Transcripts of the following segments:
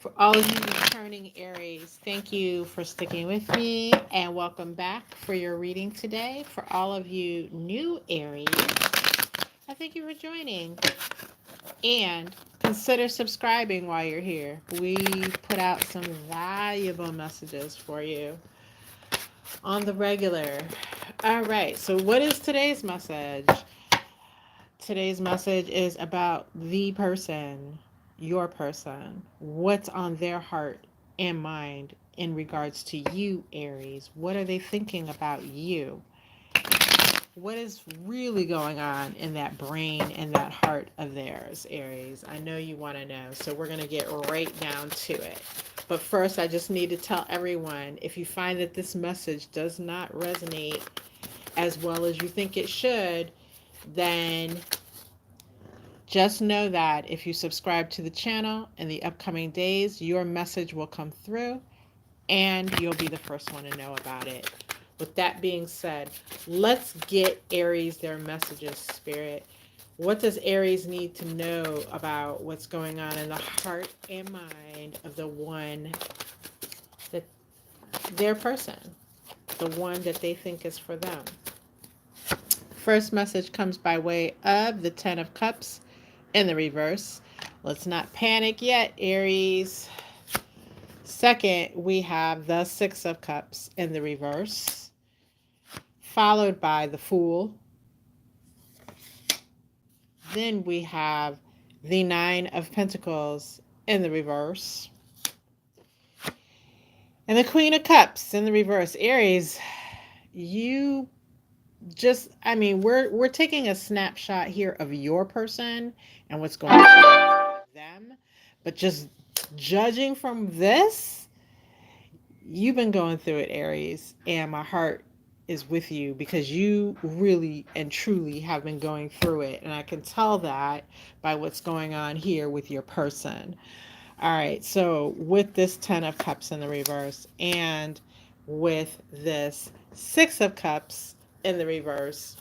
For all of you returning Aries, thank you for sticking with me and welcome back for your reading today. For all of you new Aries, I thank you for joining and consider subscribing while you're here. We put out some valuable messages for you on the regular. All right, so what is today's message? Today's message is about the person, your person, what's on their heart and mind in regards to you, Aries. What are they thinking about you? What is really going on in that brain and that heart of theirs, Aries? I know you want to know, so we're going to get right down to it. But first, I just need to tell everyone, if you find that this message does not resonate as well as you think it should, then just know that if you subscribe to the channel in the upcoming days, your message will come through and you'll be the first one to know about it. With that being said, let's get Aries their messages, Spirit. What does Aries need to know about what's going on in the heart and mind of the one that their person, the one that they think is for them? First message comes by way of the Ten of Cups in the reverse. Let's not panic yet, Aries. Second, we have the Six of Cups in the reverse, followed by the Fool. Then we have the Nine of Pentacles in the reverse, and the Queen of Cups in the reverse. Aries, you just, I mean, we're taking a snapshot here of your person and what's going on with them, but just judging from this, you've been going through it, Aries, and my heart is with you because you really and truly have been going through it, and I can tell that by what's going on here with your person. All right, so with this Ten of Cups in the reverse and with this Six of Cups in the reverse,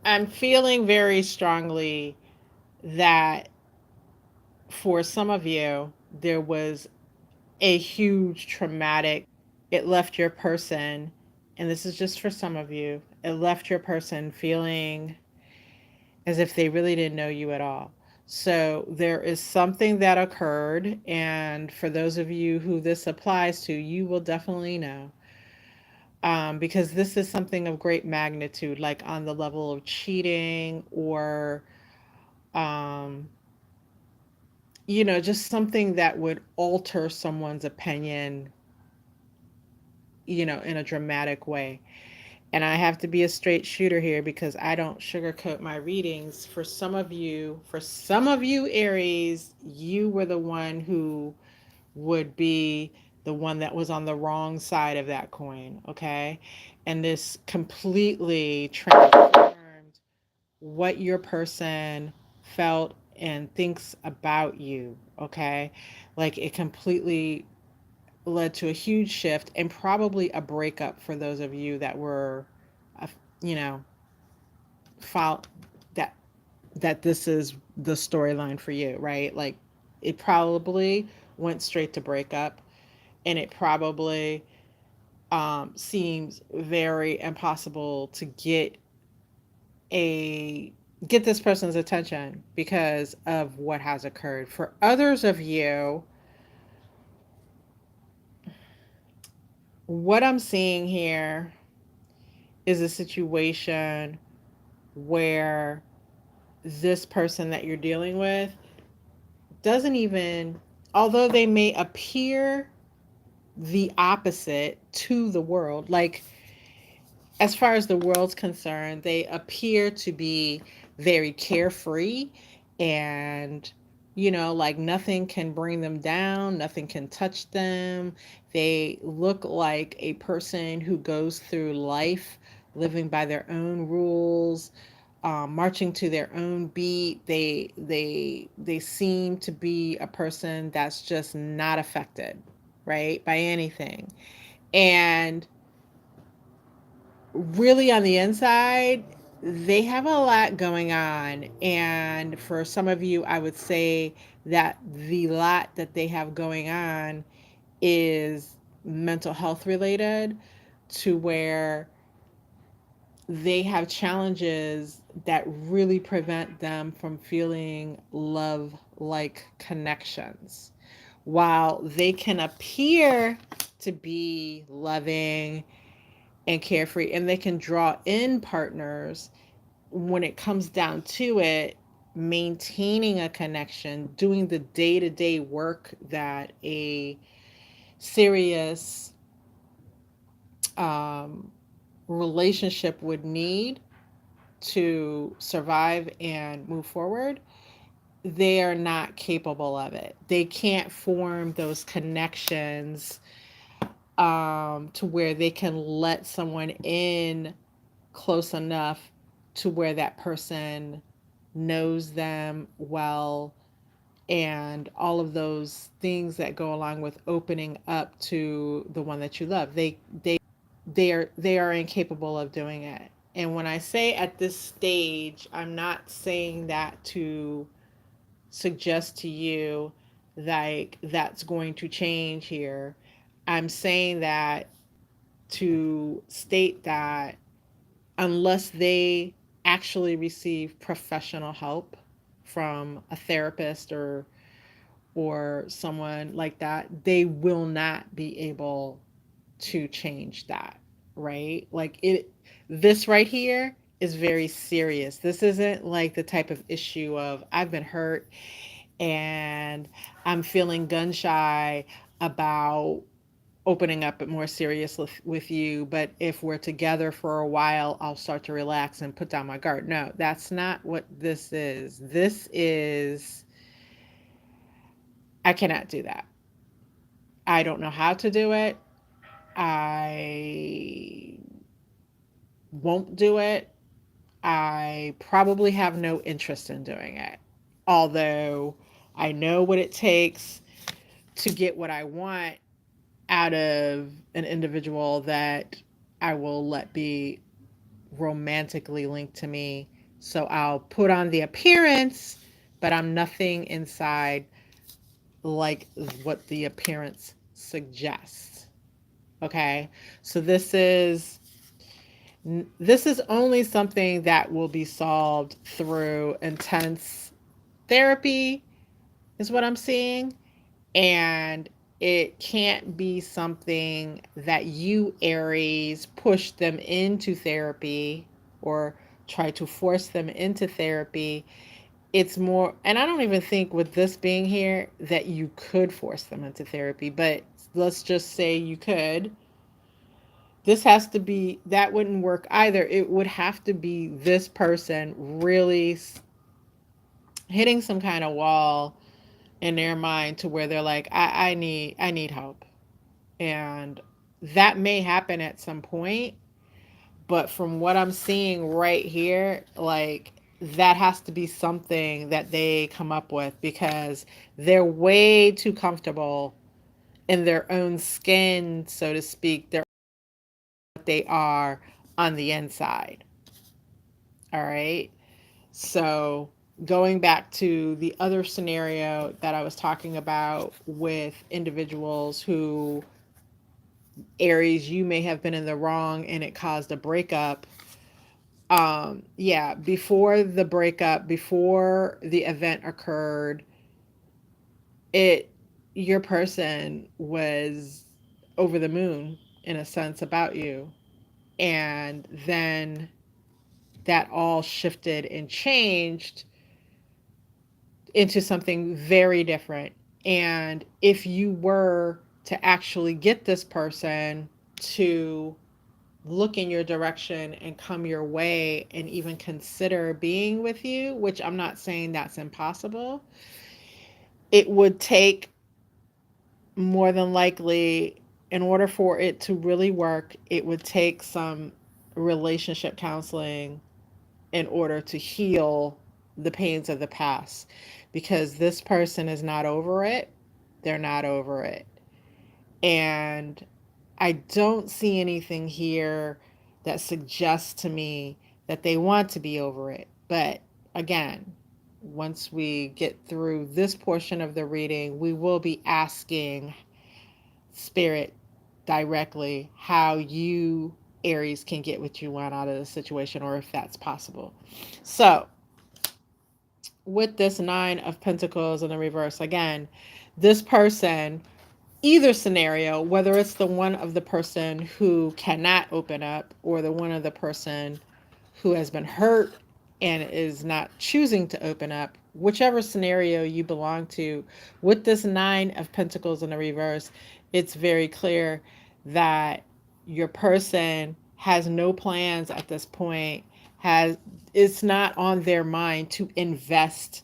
I'm feeling very strongly that for some of you, there was a huge traumatic, it left your person, and this is just for some of you, it left your person feeling as if they really didn't know you at all. So there is something that occurred, and for those of you who this applies to, you will definitely know. Because this is something of great magnitude, like on the level of cheating or, um, just something that would alter someone's opinion, in a dramatic way. And I have to be a straight shooter here because I don't sugarcoat my readings. For some of you, Aries, you were the one who would be the one that was on the wrong side of that coin, okay? And this completely transformed what your person felt and thinks about you, okay? Like it completely led to a huge shift and probably a breakup for those of you that were, uh, you know, file that this is the storyline for you, right? Like it probably went straight to breakup, and it probably seems very impossible to a get this person's attention because of what has occurred. For others of you, what I'm seeing here is a situation where this person that you're dealing with doesn't even, although they may appear the opposite to the world, like as far as the world's concerned, they appear to be very carefree and, like nothing can bring them down, nothing can touch them. They look like a person who goes through life living by their own rules, marching to their own beat. They seem to be a person that's just not affected, right, by anything. And really on the inside, they have a lot going on. And for some of you, I would say that the lot that they have going on is mental health related, to where they have challenges that really prevent them from feeling love like connections. While they can appear to be loving and carefree, and they can draw in partners, when it comes down to it, maintaining a connection, doing the day to day work that a serious um, relationship would need to survive and move forward, they are not capable of it. They can't form those connections to where they can let someone in close enough to where that person knows them well, and all of those things that go along with opening up to the one that you love. They are incapable of doing it. And when I say at this stage, I'm not saying that to suggest to you like that's going to change here. I'm saying that to state that unless they actually receive professional help from a therapist or someone like that, they will not be able to change that, right? Like it, this right here is very serious. This isn't like the type of issue of I've been hurt and I'm feeling gun shy about opening up more serious with you, but if we're together for a while, I'll start to relax and put down my guard. No, that's not what this is. This is, I cannot do that. I don't know how to do it. I won't do it. I probably have no interest in doing it. Although I know what it takes to get what I want out of an individual that I will let be romantically linked to me. So I'll put on the appearance, but I'm nothing inside like what the appearance suggests. Okay? So this is only something that will be solved through intense therapy, is what I'm seeing. And it can't be something that you, Aries, push them into therapy or try to force them into therapy. It's more, and I don't even think with this being here that you could force them into therapy, but let's just say you could. This has to be, that wouldn't work either. It would have to be this person really hitting some kind of wall in their mind to where they're like, I need help. And that may happen at some point, but from what I'm seeing right here, like that has to be something that they come up with, because they're way too comfortable in their own skin, so to speak. They're what they are on the inside. All right. So going back to the other scenario that I was talking about with individuals who, Aries, you may have been in the wrong and it caused a breakup. Yeah, before the breakup, before the event occurred, it your person was over the moon in a sense about you. And then that all shifted and changed into something very different. And if you were to actually get this person to look in your direction and come your way and even consider being with you, which I'm not saying that's impossible, it would take, more than likely, in order for it to really work, it would take some relationship counseling in order to heal the pains of the past, because this person is not over it. They're not over it. And I don't see anything here that suggests to me that they want to be over it. But again, once we get through this portion of the reading, we will be asking Spirit directly how you, Aries, can get what you want out of the situation, or if that's possible. So, with this Nine of Pentacles in the reverse, again, this person, either scenario, whether it's the one of the person who cannot open up or the one of the person who has been hurt and is not choosing to open up, whichever scenario you belong to, with this Nine of Pentacles in the reverse, it's very clear that your person has no plans at this point, has it's not on their mind to invest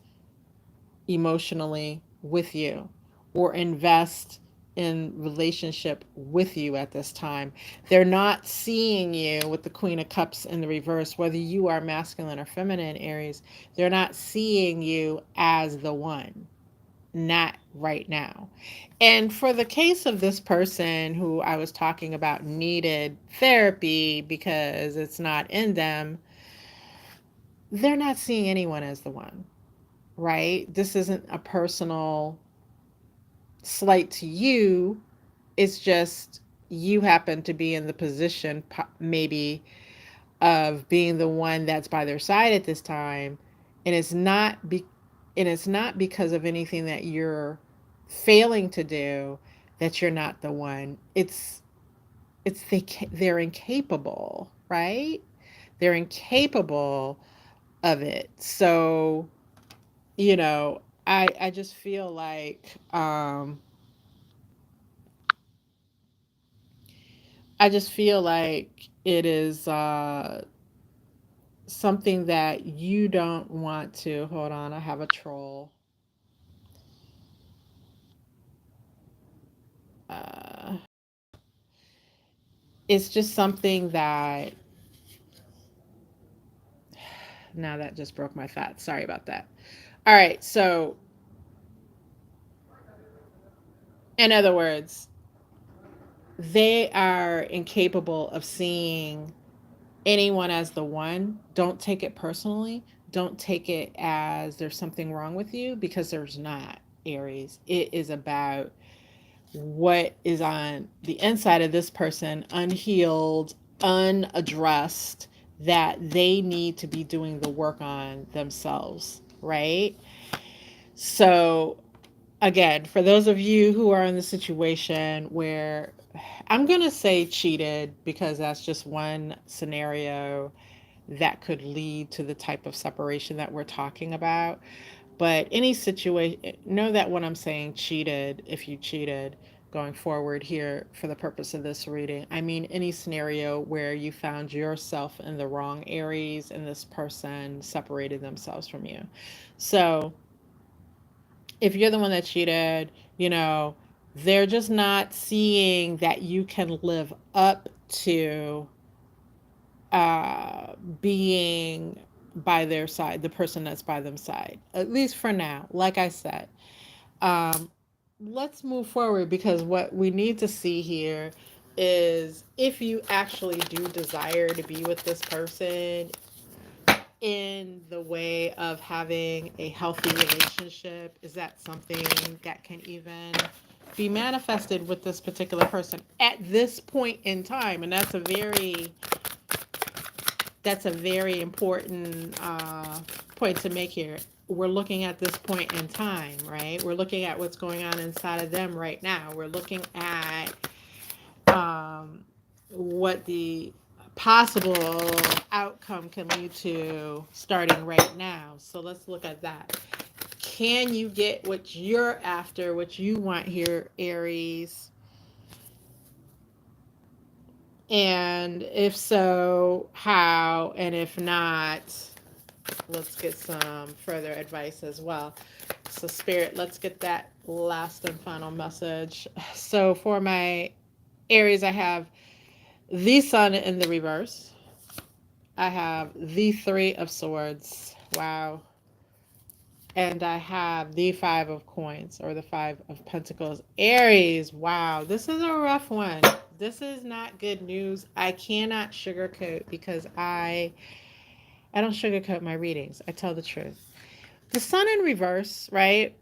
emotionally with you or invest in relationship with you at this time. They're not seeing you with the Queen of Cups in the reverse, whether you are masculine or feminine, Aries. They're not seeing you as the one, not right now. And for the case of this person who I was talking about needed therapy because it's not in them, they're not seeing anyone as the one, right? This isn't a personal slight to you. It's just you happen to be in the position, maybe, of being the one that's by their side at this time, and it's not because of anything that you're failing to do that you're not the one. They're incapable, right? They're incapable of it. So, I just feel like it is something that you don't want to. Hold on, I have a troll. Uh, it's just something that. Now that just broke my fat. Sorry about that. All right, so in other words, they are incapable of seeing anyone as the one. Don't take it personally. Don't take it as there's something wrong with you, because there's not, Aries. It is about what is on the inside of this person, unhealed, unaddressed, that they need to be doing the work on themselves, right? So, again, for those of you who are in the situation where I'm going to say cheated, because that's just one scenario that could lead to the type of separation that we're talking about. But any situation, know that when I'm saying cheated, if you cheated, going forward here for the purpose of this reading, I mean any scenario where you found yourself in the wrong Aries and this person separated themselves from you. So if you're the one that cheated, they're just not seeing that you can live up to being by their side, the person that's by them side, at least for now. Like I said, um, let's move forward, because what we need to see here is if you actually do desire to be with this person in the way of having a healthy relationship, is that something that can even be manifested with this particular person at this point in time? And that's a very important point to make here. We're looking at this point in time, right? We're looking at what's going on inside of them right now. We're looking at what the possible outcome can lead to starting right now. So let's look at that. Can you get what you're after, what you want here, Aries? And if so, how? And if not, let's get some further advice as well. So, Spirit, let's get that last and final message. So, for my Aries, I have the Sun in the reverse. I have the Three of Swords. Wow. And I have the Five of Coins, or the Five of Pentacles. Aries, wow. This is a rough one. This is not good news. I cannot sugarcoat, because I don't sugarcoat my readings. I tell the truth. The sun in reverse, right?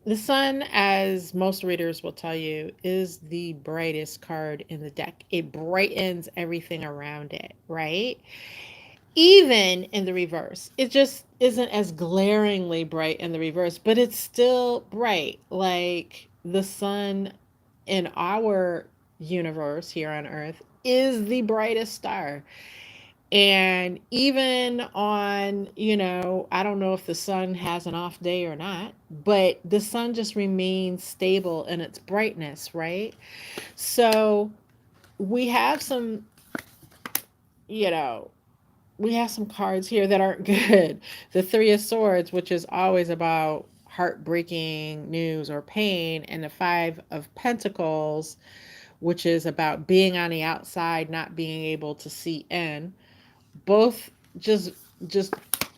The sun, as most readers will tell you, is the brightest card in the deck. It brightens everything around it, right? Even in the reverse. It just isn't as glaringly bright in the reverse, but it's still bright. Like the sun in our universe here on Earth is the brightest star. And even on, I don't know if the sun has an off day or not, but the sun just remains stable in its brightness, right? So we have some, you know, we have some cards here that aren't good. The Three of Swords, which is always about heartbreaking news or pain, and the Five of Pentacles, which is about being on the outside, not being able to see in. Both just just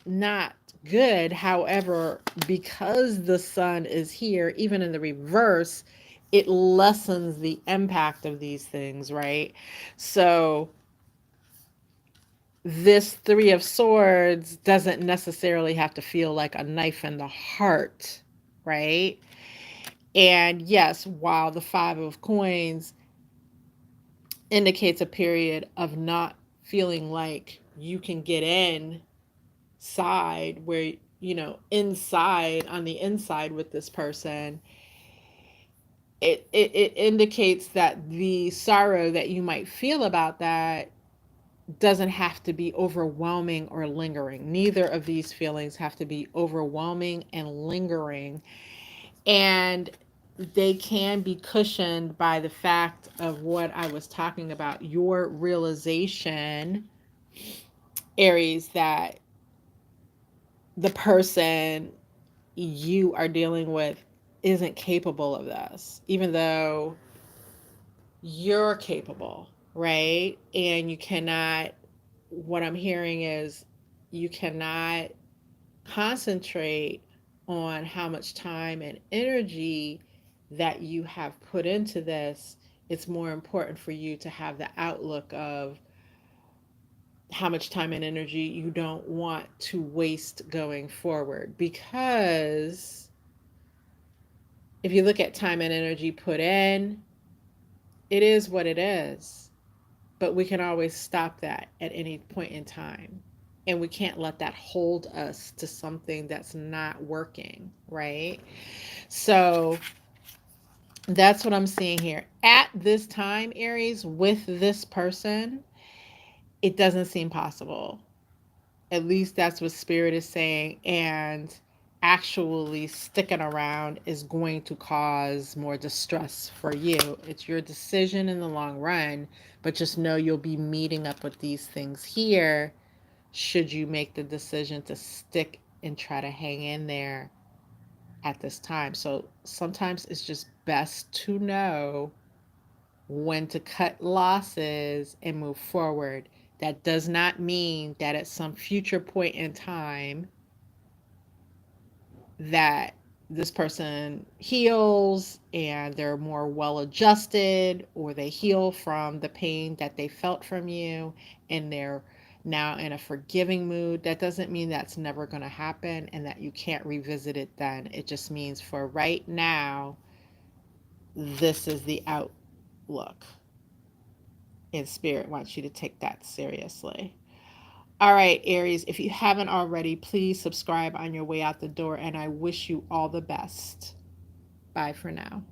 not good. However, because the sun is here, even in the reverse, it lessens the impact of these things, right? So this Three of Swords doesn't necessarily have to feel like a knife in the heart, right? And yes, while the Five of Coins indicates a period of not feeling like you can get inside where, inside on the inside with this person, it indicates that the sorrow that you might feel about that doesn't have to be overwhelming or lingering. Neither of these feelings have to be overwhelming and lingering. And they can be cushioned by the fact of what I was talking about, your realization, Aries, that the person you are dealing with isn't capable of this, even though you're capable, right? And you cannot, what I'm hearing is you cannot concentrate on how much time and energy that you have put into this. It's more important for you to have the outlook of how much time and energy you don't want to waste going forward. Because if you look at time and energy put in, it is what it is. But we can always stop that at any point in time. And we can't let that hold us to something that's not working, right? So that's what I'm seeing here. At this time, Aries, with this person, it doesn't seem possible. At least that's what Spirit is saying. And actually sticking around is going to cause more distress for you. It's your decision in the long run, but just know you'll be meeting up with these things here should you make the decision to stick and try to hang in there at this time. So sometimes it's just best to know when to cut losses and move forward. That does not mean that at some future point in time that this person heals and they're more well adjusted, or they heal from the pain that they felt from you and they're now in a forgiving mood. That doesn't mean that's never going to happen and that you can't revisit it then. It just means for right now, this is the outlook. And Spirit wants you to take that seriously. All right, Aries, if you haven't already, please subscribe on your way out the door, and I wish you all the best. Bye for now.